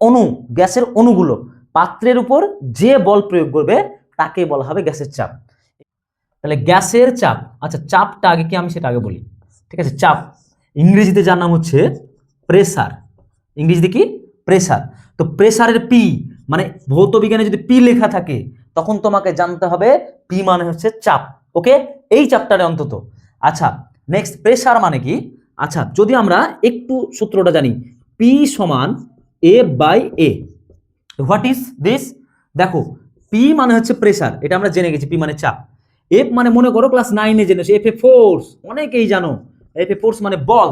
অণু, গ্যাসের অণুগুলো পাত্রের উপর যে বল প্রয়োগ করবে তাকে বলা হবে গ্যাসের চাপ। তাহলে গ্যাসের চাপ, আচ্ছা চাপটা আগে কি আমি সেটা আগে বলি, ঠিক আছে। চাপ ইংরেজিতে যার নাম হচ্ছে প্রেসার, ইংরেজিতে কি প্রেসার। তো প্রেসারের পি মানে ভৌত বিজ্ঞানে যদি পি লেখা থাকে তখন তোমাকে জানতে হবে পি মানে হচ্ছে চাপ, ওকে, এই চাপটারে অন্তত। আচ্ছা নেক্সট, প্রেসার মানে কি? আচ্ছা যদি আমরা একটু সূত্রটা জানি, পি সমান A by A. What is this? দেখো পি মানে হচ্ছে প্রেসার, এটা আমরা জেনে গেছি, পি মানে চাপ। এফ মানে মনে করো ক্লাস 9-এ জেনেছো, এফ এ ফোর্স, অনেকেই জানো, এফ এ ফোর্স মানে বল।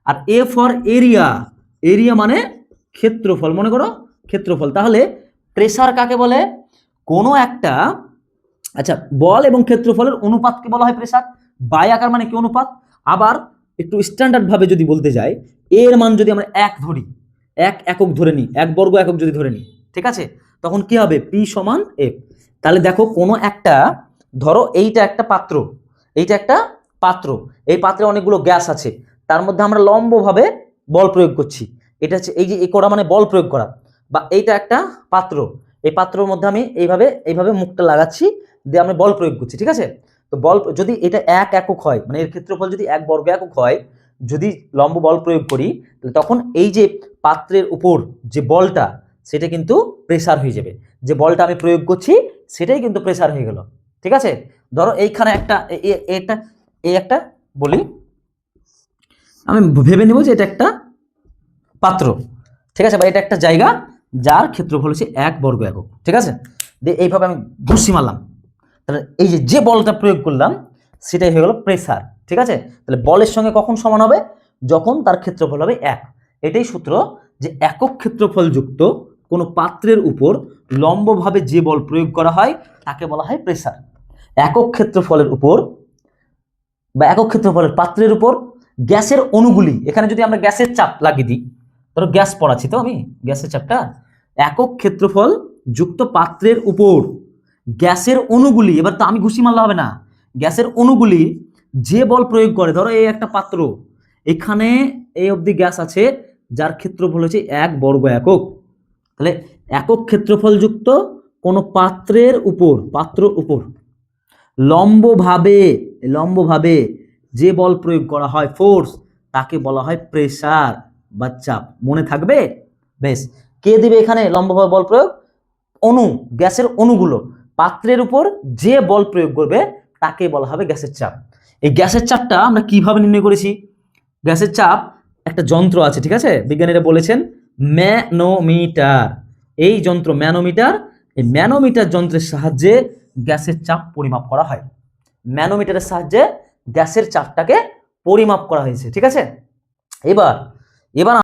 আর এ ফর এরিয়া, এরিয়া মানে ক্ষেত্রফল, মনে করো ক্ষেত্রফল। তাহলে প্রেসার কাকে বলে? কোনো একটা, আচ্ছা বল এবং ক্ষেত্রফলের অনুপাতকে বলা হয় প্রেসার। বাই আকার মানে কি অনুপাত। আবার একটু স্ট্যান্ডার্ড ভাবে যদি বলতে যাই, এর মান যদি আমরা এক ধরি, এক একক ধরে নিই, এক বর্গ একক যদি ধরে নিই, ঠিক আছে, তখন কি হবে? পি সমান এফ। তাহলে দেখো কোনো একটা, ধরো এইটা একটা পাত্র, এইটা একটা পাত্র, এই পাত্রে অনেকগুলো গ্যাস আছে, তার মধ্যে আমরা লম্বভাবে বল প্রয়োগ করছি, এটা হচ্ছে এই যে এ করা মানে বল প্রয়োগ করা। বা এইটা একটা পাত্র, এই পাত্রের মধ্যে আমি এইভাবে এইভাবে মুখটা লাগাচ্ছি, দিয়ে আমি বল প্রয়োগ করছি, ঠিক আছে। তো বল যদি এটা এক একক হয়, মানে এর ক্ষেত্রফল যদি এক বর্গ একক হয়, যদি লম্ব বল প্রয়োগ করি, তখন এই যে পাত্রের উপর যে বলটা সেটা কিন্তু প্রেসার হয়ে যাবে, যে বলটা আমি প্রয়োগ করছি সেটাই কিন্তু প্রেসার হয়ে গেল, ঠিক আছে। ধরো এইখানে একটা এটা এই একটা বলি, আমি ভেবে নেব যে এটা একটা পাত্র, ঠিক আছে, বা এটা একটা জায়গা যার ক্ষেত্রফল হচ্ছে এক বর্গ একক, ঠিক আছে। দিয়ে এইভাবে আমি ঘুষি মারলাম, তাহলে এই যে যে বলটা প্রয়োগ করলাম সেটাই হয়ে গেল প্রেসার, ঠিক আছে। তাহলে বলের সঙ্গে কখন সমান হবে? যখন তার ক্ষেত্রফল হবে এক। এটাই সূত্র, যে একক ক্ষেত্রফল যুক্ত কোনো পাত্রের উপর লম্বভাবে যে বল প্রয়োগ করা হয় তাকে বলা হয় প্রেসার। একক ক্ষেত্রফলের উপর বা একক ক্ষেত্রফলের পাত্রের উপর গ্যাসের অণুগুলি, এখানে যদি আমরা গ্যাসের চাপ লাগিয়ে দিই, ধরো গ্যাস পড়াচ্ছি তো আমি, গ্যাসের চাপটা, একক ক্ষেত্রফল যুক্ত পাত্রের উপর গ্যাসের অণুগুলি, এবার তো আমি ঘুষি মারলে হবে না, গ্যাসের অণুগুলি যে বল প্রয়োগ করে, ধরো এই একটা পাত্র, এখানে এই অবধি গ্যাস আছে যার ক্ষেত্রফল হচ্ছে এক বর্গ একক। তাহলে একক ক্ষেত্রফল যুক্ত কোনো পাত্রের উপর, পাত্র উপর লম্বভাবে, লম্বভাবে যে বল প্রয়োগ করা হয় ফোর্স, তাকে বলা হয় প্রেসার বা চাপ। মনে থাকবে? বেশ। কে দিবে এখানে লম্বভাবে বল প্রয়োগ? অণু, গ্যাসের অণুগুলো পাত্রের উপর যে বল প্রয়োগ করবে তাকে বলা হবে গ্যাসের চাপ। এই গ্যাসের চাপটা আমরা কিভাবে নির্ণয় করেছি? গ্যাসের চাপ একটা যন্ত্র আছে, ঠিক আছে, বিজ্ঞানীরা বলেছেন ম্যানোমিটার, এই যন্ত্র ম্যানোমিটার, এই ম্যানোমিটার যন্ত্রের সাহায্যে গ্যাসের চাপ পরিমাপ করা হয়। ম্যানোমিটারের সাহায্যে গ্যাসের চাপটাকে পরিমাপ করা হয়েছে, ঠিক আছে। এবার এবার